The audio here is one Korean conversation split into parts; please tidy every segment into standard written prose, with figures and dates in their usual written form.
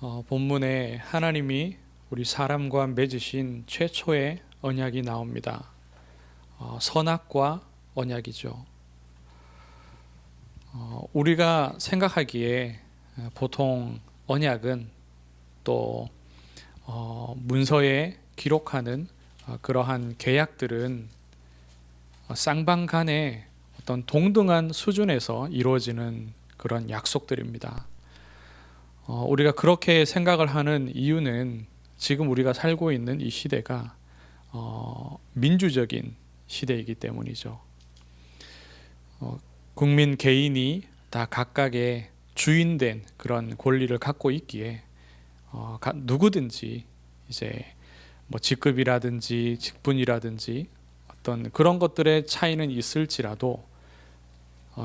본문에 하나님이 우리 사람과 맺으신 최초의 언약이 나옵니다. 선악과 언약이죠. 우리가 생각하기에 보통 언약은 또 문서에 기록하는 그러한 계약들은 쌍방 간의 어떤 동등한 수준에서 이루어지는 그런 약속들입니다. 우리가 그렇게 생각을 하는 이유는 지금 우리가 살고 있는 이 시대가 민주적인 시대이기 때문이죠. 국민 개인이 다 각각의 주인된 그런 권리를 갖고 있기에 누구든지 이제 뭐 직급이라든지 직분이라든지 어떤 그런 것들의 차이는 있을지라도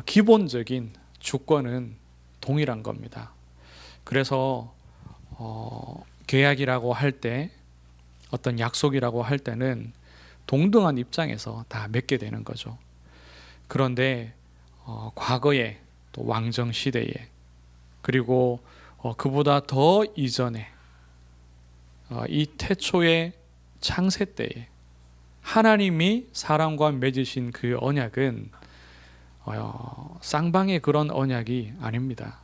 기본적인 주권은 동일한 겁니다. 그래서 계약이라고 할 때, 어떤 약속이라고 할 때는 동등한 입장에서 다 맺게 되는 거죠. 그런데 과거에 또 왕정 시대에, 그리고 그보다 더 이전에 이 태초의 창세 때에 하나님이 사람과 맺으신 그 언약은 쌍방의 그런 언약이 아닙니다.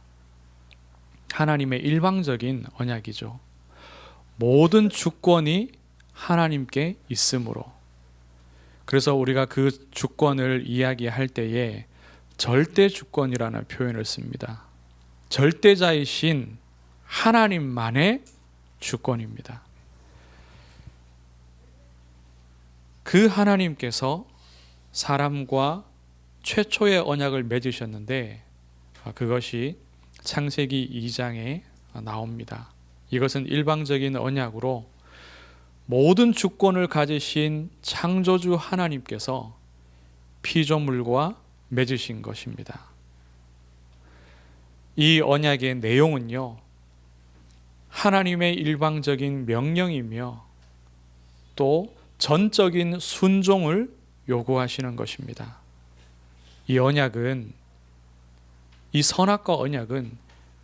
하나님의 일방적인 언약이죠. 모든 주권이 하나님께 있으므로. 그래서 우리가 그 주권을 이야기할 때에 절대 주권이라는 표현을 씁니다. 절대자이신 하나님만의 주권입니다. 그 하나님께서 사람과 최초의 언약을 맺으셨는데 그것이 창세기 2장에 나옵니다. 이것은 일방적인 언약으로 모든 주권을 가지신 창조주 하나님께서 피조물과 맺으신 것입니다. 이 언약의 내용은요, 하나님의 일방적인 명령이며 또 전적인 순종을 요구하시는 것입니다. 이 언약은, 이 선악과 언약은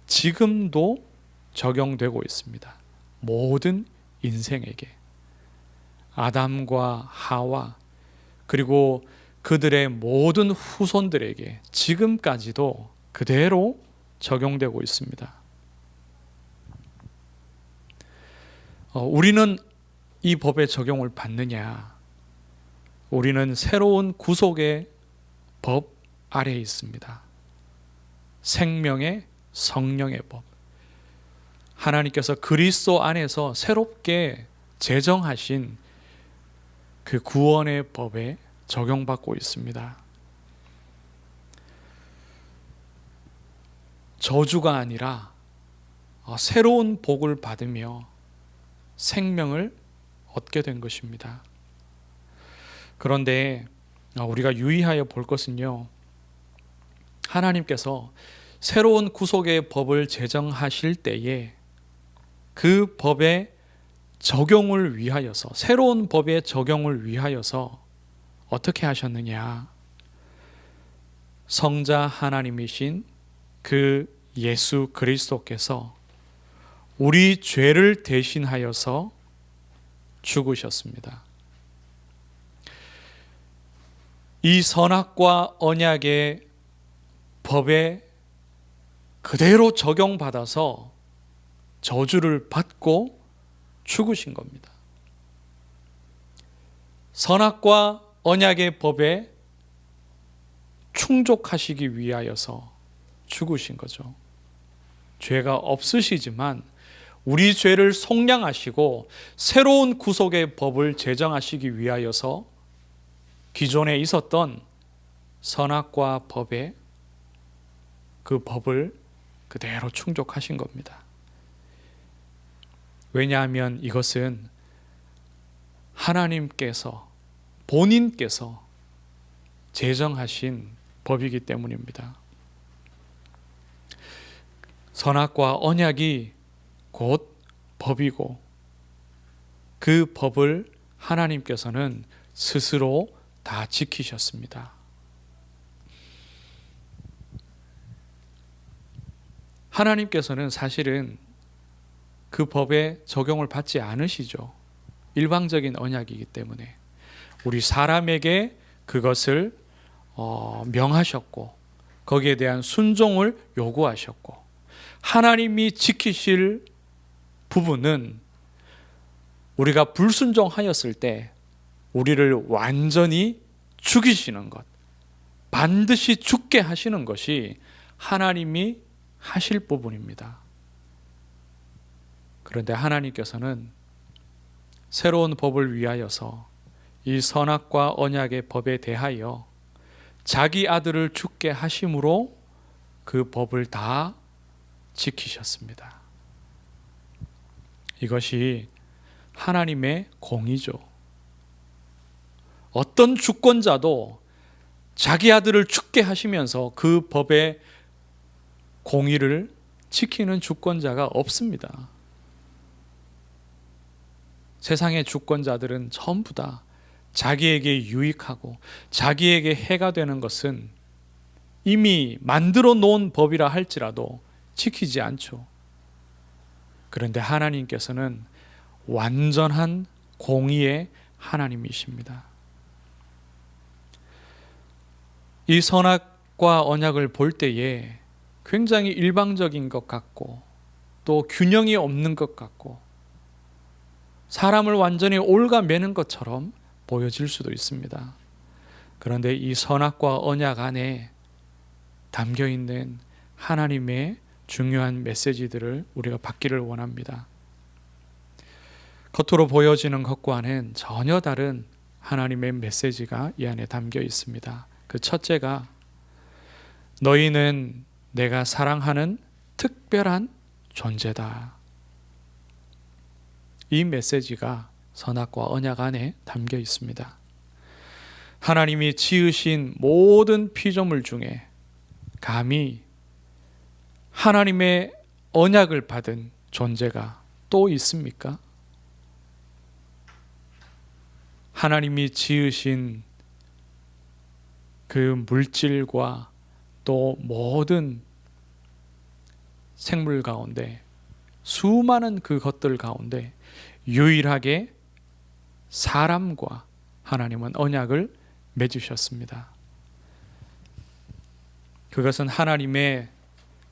지금도 적용되고 있습니다. 모든 인생에게. 아담과 하와 그리고 그들의 모든 후손들에게 지금까지도 그대로 적용되고 있습니다. 우리는 이 법의 적용을 받느냐? 우리는 새로운 구속의 법 아래에 있습니다. 생명의 성령의 법. 하나님께서 그리스도 안에서 새롭게 제정하신 그 구원의 법에 적용받고 있습니다. 저주가 아니라 새로운 복을 받으며 생명을 얻게 된 것입니다. 그런데 우리가 유의하여 볼 것은요, 하나님께서 새로운 구속의 법을 제정하실 때에 그 법의 적용을 위하여서, 새로운 법의 적용을 위하여서 어떻게 하셨느냐? 성자 하나님이신 그 예수 그리스도께서 우리 죄를 대신하여서 죽으셨습니다. 이 선악과 언약의 법에 그대로 적용받아서 저주를 받고 죽으신 겁니다. 선악과 언약의 법에 충족하시기 위하여서 죽으신 거죠. 죄가 없으시지만 우리 죄를 속량하시고 새로운 구속의 법을 제정하시기 위하여서 기존에 있었던 선악과 법에 그 법을 그대로 충족하신 겁니다. 왜냐하면 이것은 하나님께서, 본인께서 제정하신 법이기 때문입니다. 선악과 언약이 곧 법이고 그 법을 하나님께서는 스스로 다 지키셨습니다. 하나님께서는 사실은 그 법에 적용을 받지 않으시죠. 일방적인 언약이기 때문에 우리 사람에게 그것을 명하셨고 거기에 대한 순종을 요구하셨고, 하나님이 지키실 부분은 우리가 불순종하였을 때 우리를 완전히 죽이시는 것, 반드시 죽게 하시는 것이 하나님이 하실 부분입니다. 그런데 하나님께서는 새로운 법을 위하여서 이 선악과 언약의 법에 대하여 자기 아들을 죽게 하심으로 그 법을 다 지키셨습니다. 이것이 하나님의 공의죠. 어떤 주권자도 자기 아들을 죽게 하시면서 그 법의 공의를 지키는 주권자가 없습니다. 세상의 주권자들은 전부 다 자기에게 유익하고 자기에게 해가 되는 것은 이미 만들어 놓은 법이라 할지라도 지키지 않죠. 그런데 하나님께서는 완전한 공의의 하나님이십니다. 이 선악과 언약을 볼 때에 굉장히 일방적인 것 같고 또 균형이 없는 것 같고 사람을 완전히 옭아매는 것처럼 보여질 수도 있습니다. 그런데 이 선악과 언약 안에 담겨있는 하나님의 중요한 메시지들을 우리가 받기를 원합니다. 겉으로 보여지는 것과는 전혀 다른 하나님의 메시지가 이 안에 담겨 있습니다. 그 첫째가 너희는 내가 사랑하는 특별한 존재다. 이 메시지가 선악과 언약 안에 담겨 있습니다. 하나님이 지으신 모든 피조물 중에 감히 하나님의 언약을 받은 존재가 또 있습니까? 하나님이 지으신 그 물질과 또 모든 생물 가운데 수많은 그 것들 가운데 유일하게 사람과 하나님은 언약을 맺으셨습니다. 그것은 하나님의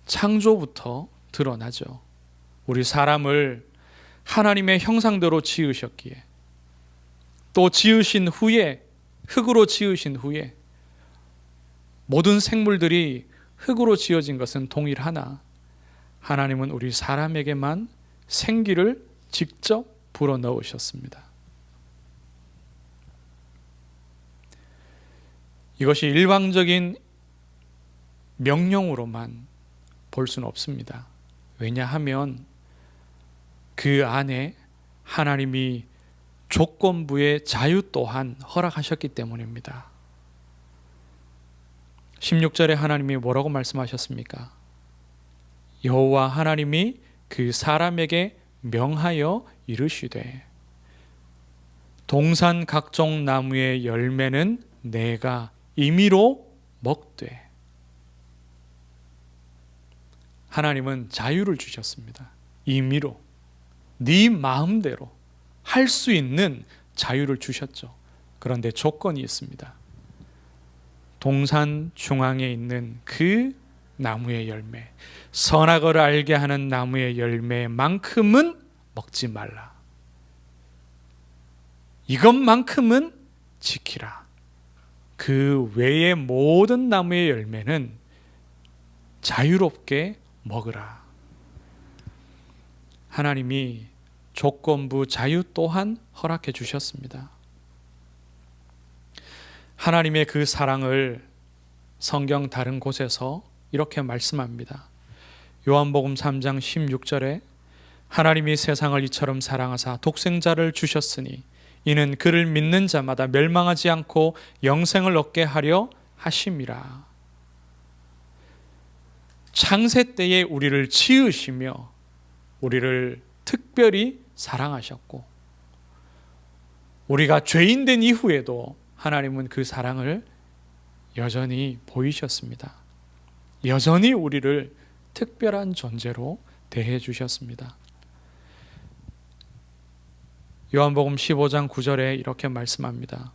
창조부터 드러나죠. 우리 사람을 하나님의 형상대로 지으셨기에 또 지으신 후에 흙으로 지으신 후에 모든 생물들이 흙으로 지어진 것은 동일하나 하나님은 우리 사람에게만 생기를 직접 불어넣으셨습니다. 이것이 일방적인 명령으로만 볼 수는 없습니다. 왜냐하면 그 안에 하나님이 조건부의 자유 또한 허락하셨기 때문입니다. 16절에 하나님이 뭐라고 말씀하셨습니까? 여호와 하나님이 그 사람에게 명하여 이르시되 동산 각종 나무의 열매는 내가 임의로 먹되. 하나님은 자유를 주셨습니다. 임의로 네 마음대로 할 수 있는 자유를 주셨죠. 그런데 조건이 있습니다. 동산 중앙에 있는 그 나무의 열매, 선악을 알게 하는 나무의 열매만큼은 먹지 말라. 이것만큼은 지키라. 그 외의 모든 나무의 열매는 자유롭게 먹으라. 하나님이 조건부 자유 또한 허락해 주셨습니다. 하나님의 그 사랑을 성경 다른 곳에서 이렇게 말씀합니다. 요한복음 3장 16절에 하나님이 세상을 이처럼 사랑하사 독생자를 주셨으니 이는 그를 믿는 자마다 멸망하지 않고 영생을 얻게 하려 하심이라. 창세 때에 우리를 지으시며 우리를 특별히 사랑하셨고 우리가 죄인 된 이후에도 하나님은 그 사랑을 여전히 보이셨습니다. 여전히 우리를 특별한 존재로 대해 주셨습니다. 요한복음 15장 9절에 이렇게 말씀합니다.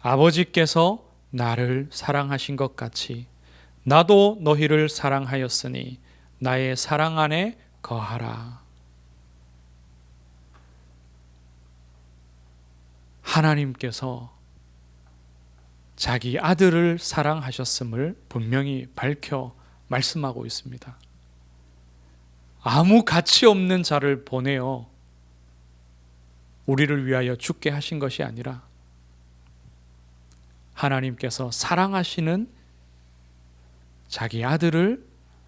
아버지께서 나를 사랑하신 것 같이 나도 너희를 사랑하였으니 나의 사랑 안에 거하라. 하나님께서 자기 아들을 사랑하셨음을 분명히 밝혀 말씀하고 있습니다. 아무 가치 없는 자를 보내어 우리를 위하여 죽게 하신 것이 아니라 하나님께서 사랑하시는 자기 아들을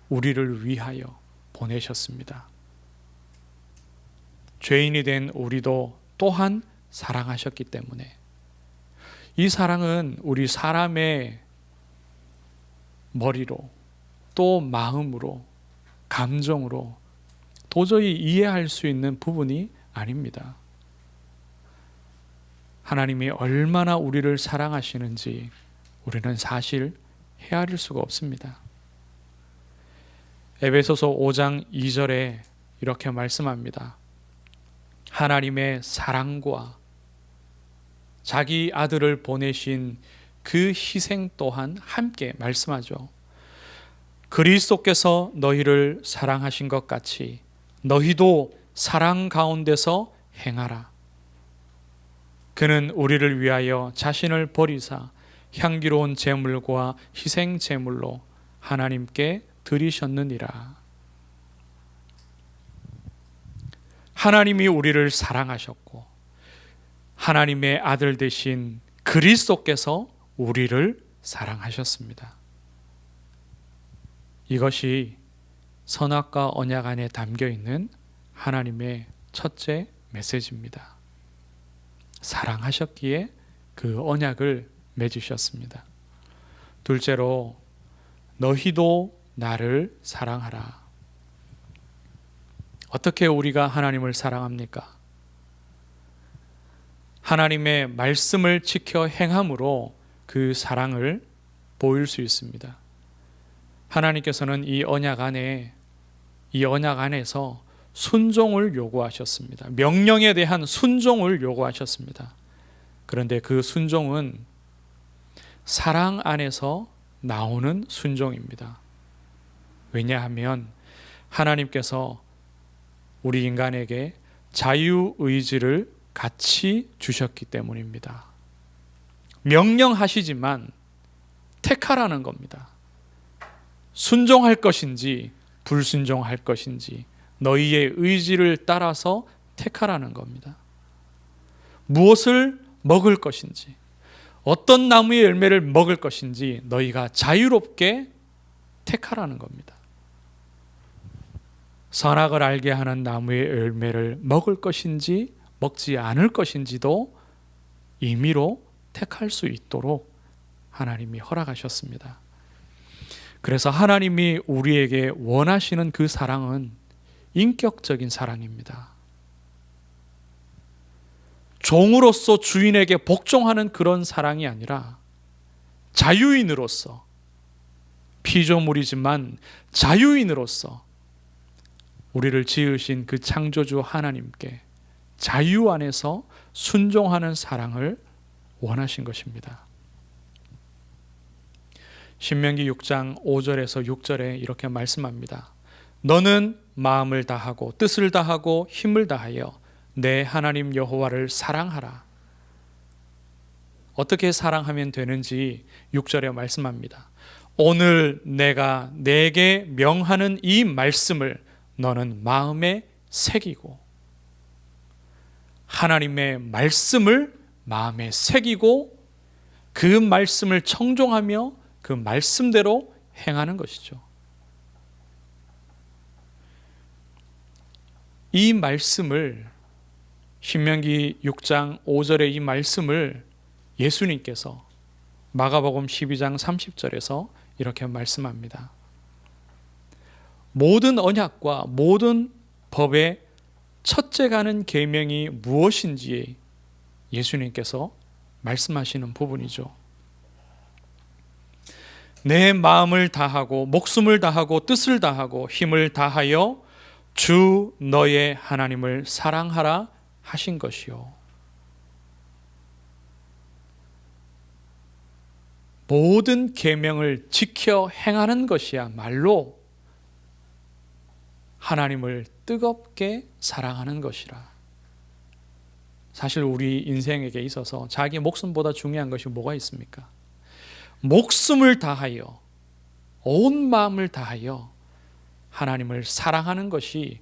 우리를 위하여 보내셨습니다. 죄인이 된 우리도 또한 사랑하셨기 때문에 이 사랑은 우리 사람의 머리로 또 마음으로 감정으로 도저히 이해할 수 있는 부분이 아닙니다. 하나님이 얼마나 우리를 사랑하시는지 우리는 사실 헤아릴 수가 없습니다. 에베소서 5장 2절에 이렇게 말씀합니다. 하나님의 사랑과 자기 아들을 보내신 그 희생 또한 함께 말씀하죠. 그리스도께서 너희를 사랑하신 것 같이 너희도 사랑 가운데서 행하라. 그는 우리를 위하여 자신을 버리사 향기로운 제물과 희생 제물로 하나님께 드리셨느니라. 하나님이 우리를 사랑하셨고 하나님의 아들 되신 그리스도께서 우리를 사랑하셨습니다. 이것이 선악과 언약 안에 담겨 있는 하나님의 첫째 메시지입니다. 사랑하셨기에 그 언약을 맺으셨습니다. 둘째로 너희도 나를 사랑하라. 어떻게 우리가 하나님을 사랑합니까? 하나님의 말씀을 지켜 행함으로 그 사랑을 보일 수 있습니다. 하나님께서는 이 언약 안에서 순종을 요구하셨습니다. 명령에 대한 순종을 요구하셨습니다. 그런데 그 순종은 사랑 안에서 나오는 순종입니다. 왜냐하면 하나님께서 우리 인간에게 자유의지를 같이 주셨기 때문입니다. 명령하시지만 택하라는 겁니다. 순종할 것인지 불순종할 것인지 너희의 의지를 따라서 택하라는 겁니다. 무엇을 먹을 것인지 어떤 나무의 열매를 먹을 것인지 너희가 자유롭게 택하라는 겁니다. 선악을 알게 하는 나무의 열매를 먹을 것인지 먹지 않을 것인지도 임의로 택할 수 있도록 하나님이 허락하셨습니다. 그래서 하나님이 우리에게 원하시는 그 사랑은 인격적인 사랑입니다. 종으로서 주인에게 복종하는 그런 사랑이 아니라 자유인으로서, 피조물이지만 자유인으로서 우리를 지으신 그 창조주 하나님께 자유 안에서 순종하는 사랑을 원하신 것입니다. 신명기 6장 5절에서 6절에 이렇게 말씀합니다. 너는 마음을 다하고 뜻을 다하고 힘을 다하여 내 하나님 여호와를 사랑하라. 어떻게 사랑하면 되는지 6절에 말씀합니다. 오늘 내가 내게 명하는 이 말씀을 너는 마음에 새기고, 하나님의 말씀을 마음에 새기고 그 말씀을 청종하며 그 말씀대로 행하는 것이죠. 이 말씀을, 신명기 6장 5절의 이 말씀을 예수님께서 마가복음 12장 30절에서 이렇게 말씀합니다. 모든 언약과 모든 법의 첫째 가는 계명이 무엇인지 예수님께서 말씀하시는 부분이죠. 내 마음을 다하고 목숨을 다하고 뜻을 다하고 힘을 다하여 주 너의 하나님을 사랑하라 하신 것이요. 모든 계명을 지켜 행하는 것이야말로 하나님을 뜨겁게 사랑하는 것이라. 사실 우리 인생에게 있어서 자기 목숨보다 중요한 것이 뭐가 있습니까? 목숨을 다하여 온 마음을 다하여 하나님을 사랑하는 것이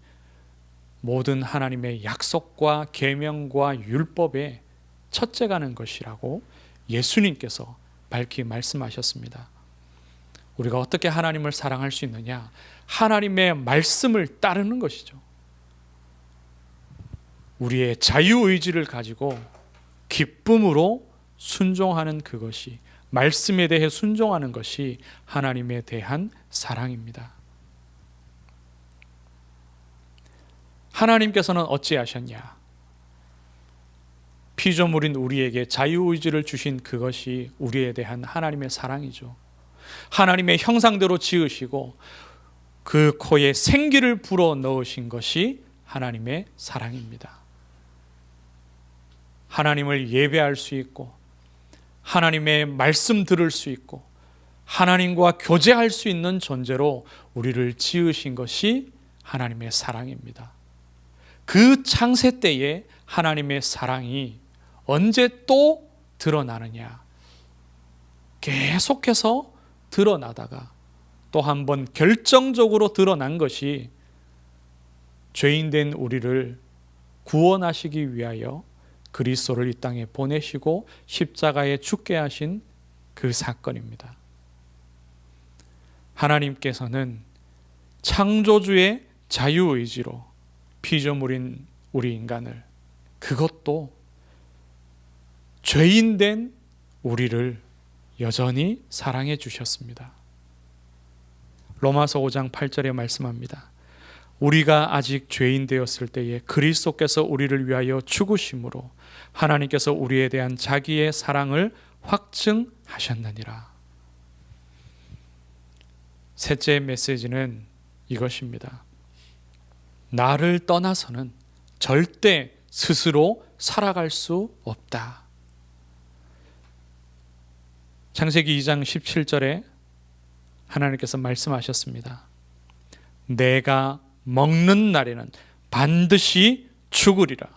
모든 하나님의 약속과 계명과 율법의 첫째가는 것이라고 예수님께서 밝히 말씀하셨습니다. 우리가 어떻게 하나님을 사랑할 수 있느냐? 하나님의 말씀을 따르는 것이죠. 우리의 자유의지를 가지고 기쁨으로 순종하는 그것이, 말씀에 대해 순종하는 것이 하나님에 대한 사랑입니다. 하나님께서는 어찌하셨냐? 피조물인 우리에게 자유의지를 주신 그것이 우리에 대한 하나님의 사랑이죠. 하나님의 형상대로 지으시고 그 코에 생기를 불어 넣으신 것이 하나님의 사랑입니다. 하나님을 예배할 수 있고 하나님의 말씀 들을 수 있고 하나님과 교제할 수 있는 존재로 우리를 지으신 것이 하나님의 사랑입니다. 그 창세 때에 하나님의 사랑이 언제 또 드러나느냐? 계속해서 드러나다가 또 한 번 결정적으로 드러난 것이 죄인된 우리를 구원하시기 위하여 그리스도를 이 땅에 보내시고 십자가에 죽게 하신 그 사건입니다. 하나님께서는 창조주의 자유의지로 피조물인 우리 인간을, 그것도 죄인된 우리를 여전히 사랑해 주셨습니다. 로마서 5장 8절에 말씀합니다. 우리가 아직 죄인 되었을 때에 그리스도께서 우리를 위하여 죽으심으로 하나님께서 우리에 대한 자기의 사랑을 확증하셨느니라. 셋째 메시지는 이것입니다. 나를 떠나서는 절대 스스로 살아갈 수 없다. 창세기 2장 17절에 하나님께서 말씀하셨습니다. 내가 먹는 날에는 반드시 죽으리라.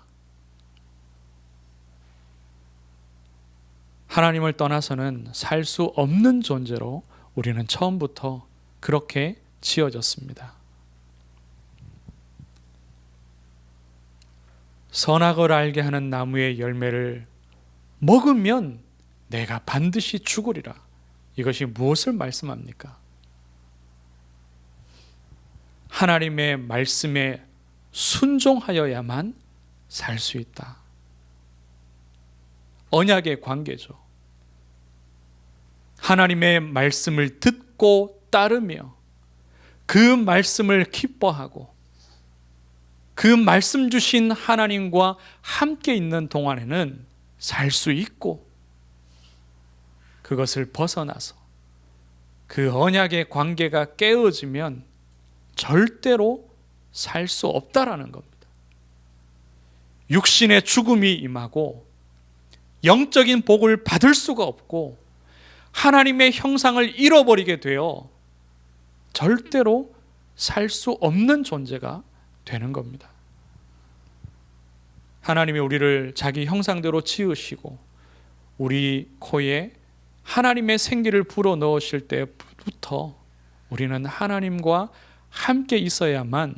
하나님을 떠나서는 살 수 없는 존재로 우리는 처음부터 그렇게 지어졌습니다. 선악을 알게 하는 나무의 열매를 먹으면 내가 반드시 죽으리라. 이것이 무엇을 말씀합니까? 하나님의 말씀에 순종하여야만 살 수 있다. 언약의 관계죠. 하나님의 말씀을 듣고 따르며 그 말씀을 기뻐하고 그 말씀 주신 하나님과 함께 있는 동안에는 살 수 있고, 그것을 벗어나서 그 언약의 관계가 깨어지면 절대로 살 수 없다라는 겁니다. 육신의 죽음이 임하고 영적인 복을 받을 수가 없고 하나님의 형상을 잃어버리게 되어 절대로 살 수 없는 존재가 되는 겁니다. 하나님이 우리를 자기 형상대로 지으시고 우리 코에 하나님의 생기를 불어 넣으실 때부터 우리는 하나님과 함께 있어야만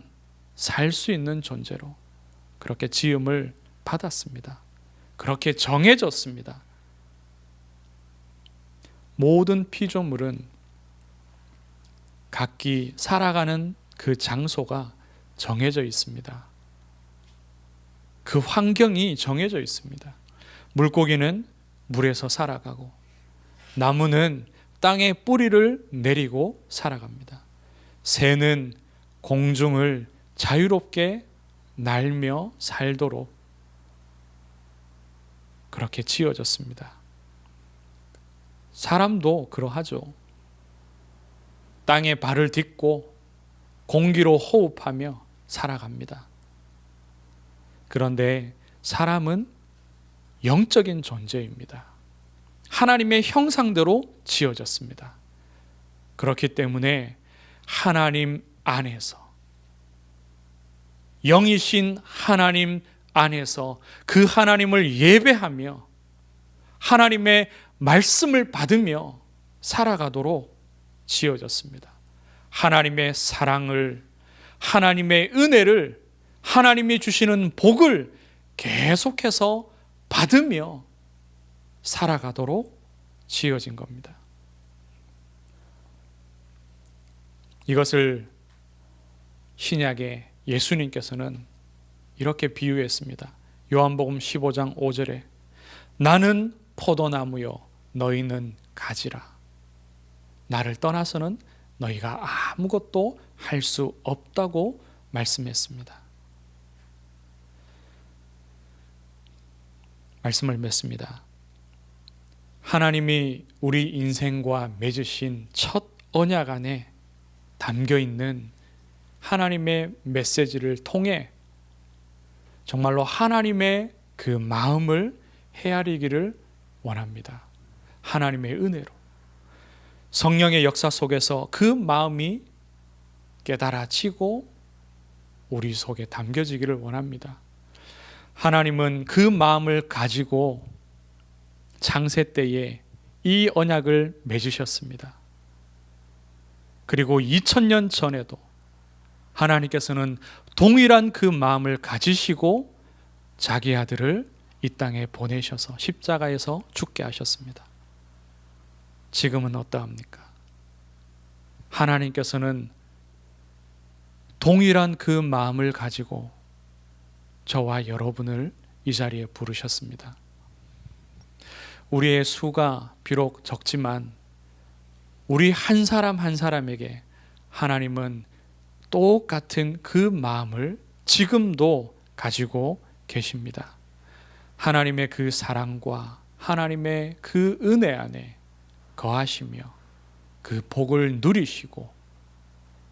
살 수 있는 존재로 그렇게 지음을 받았습니다. 그렇게 정해졌습니다. 모든 피조물은 각기 살아가는 그 장소가 정해져 있습니다. 그 환경이 정해져 있습니다. 물고기는 물에서 살아가고 나무는 땅에 뿌리를 내리고 살아갑니다. 새는 공중을 자유롭게 날며 살도록 그렇게 지어졌습니다. 사람도 그러하죠. 땅에 발을 딛고 공기로 호흡하며 살아갑니다. 그런데 사람은 영적인 존재입니다. 하나님의 형상대로 지어졌습니다. 그렇기 때문에 하나님 안에서, 영이신 하나님 안에서 그 하나님을 예배하며 하나님의 말씀을 받으며 살아가도록 지어졌습니다. 하나님의 사랑을, 하나님의 은혜를, 하나님이 주시는 복을 계속해서 받으며 살아가도록 지어진 겁니다. 이것을 신약의 예수님께서는 이렇게 비유했습니다. 요한복음 15장 5절에 나는 포도나무요 너희는 가지라. 나를 떠나서는 너희가 아무것도 할 수 없다고 말씀했습니다. 말씀을 맺습니다. 하나님이 우리 인생과 맺으신 첫 언약 안에 담겨있는 하나님의 메시지를 통해 정말로 하나님의 그 마음을 헤아리기를 원합니다. 하나님의 은혜로 성령의 역사 속에서 그 마음이 깨달아지고 우리 속에 담겨지기를 원합니다. 하나님은 그 마음을 가지고 창세 때에 이 언약을 맺으셨습니다. 그리고 2000년 전에도 하나님께서는 동일한 그 마음을 가지시고 자기 아들을 이 땅에 보내셔서 십자가에서 죽게 하셨습니다. 지금은 어떠합니까? 하나님께서는 동일한 그 마음을 가지고 저와 여러분을 이 자리에 부르셨습니다. 우리의 수가 비록 적지만 우리 한 사람 한 사람에게 하나님은 똑같은 그 마음을 지금도 가지고 계십니다. 하나님의 그 사랑과 하나님의 그 은혜 안에 거하시며 그 복을 누리시고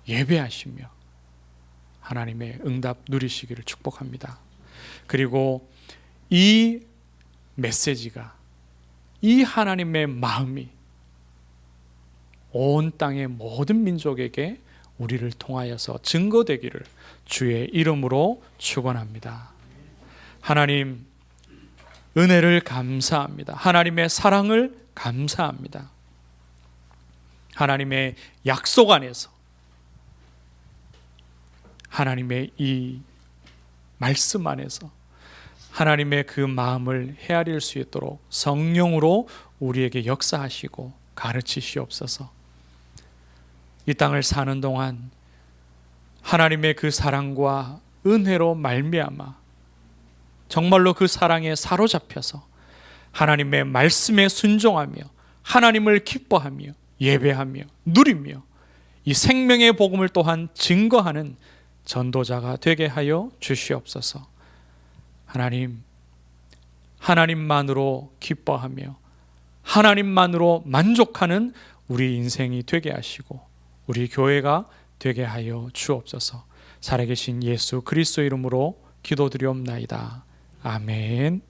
예배하시며 하나님의 응답 누리시기를 축복합니다. 그리고 이 메시지가, 이 하나님의 마음이 온 땅의 모든 민족에게 우리를 통하여서 증거되기를 주의 이름으로 축원합니다. 하나님 은혜를 감사합니다. 하나님의 사랑을 감사합니다. 하나님의 약속 안에서 하나님의 이 말씀 안에서 하나님의 그 마음을 헤아릴 수 있도록 성령으로 우리에게 역사하시고 가르치시옵소서. 이 땅을 사는 동안 하나님의 그 사랑과 은혜로 말미암아 정말로 그 사랑에 사로잡혀서 하나님의 말씀에 순종하며 하나님을 기뻐하며 예배하며 누리며 이 생명의 복음을 또한 증거하는 전도자가 되게 하여 주시옵소서. 하나님, 하나님만으로 기뻐하며 하나님만으로 만족하는 우리 인생이 되게 하시고 우리 교회가 되게 하여 주옵소서. 살아계신 예수 그리스도 이름으로 기도드리옵나이다. 아멘.